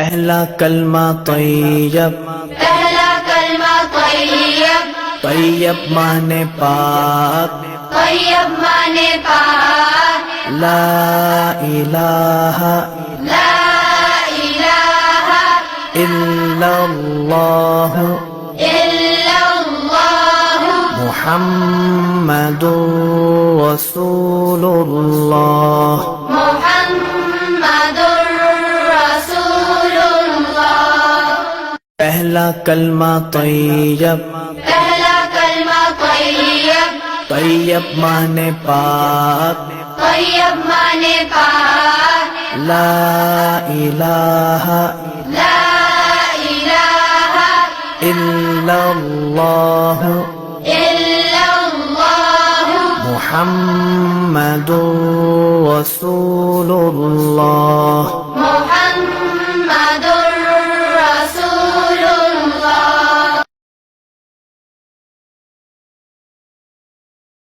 پہلا کلمہ طیب، پہلا کلمہ طیب، طیب مانے پاک، طیب مانے پاک، لا الہ لا الہ الا اللہ الا اللہ محمد رسول اللہ۔ محمد رسول اللہ۔ پہلا کلمہ طیب، پہلا کلمہ طیب، طیب مانے پاک، طیب مانے پاک، لا الہ لا الہ الا اللہ الا اللہ محمد رسول اللہ۔ محمد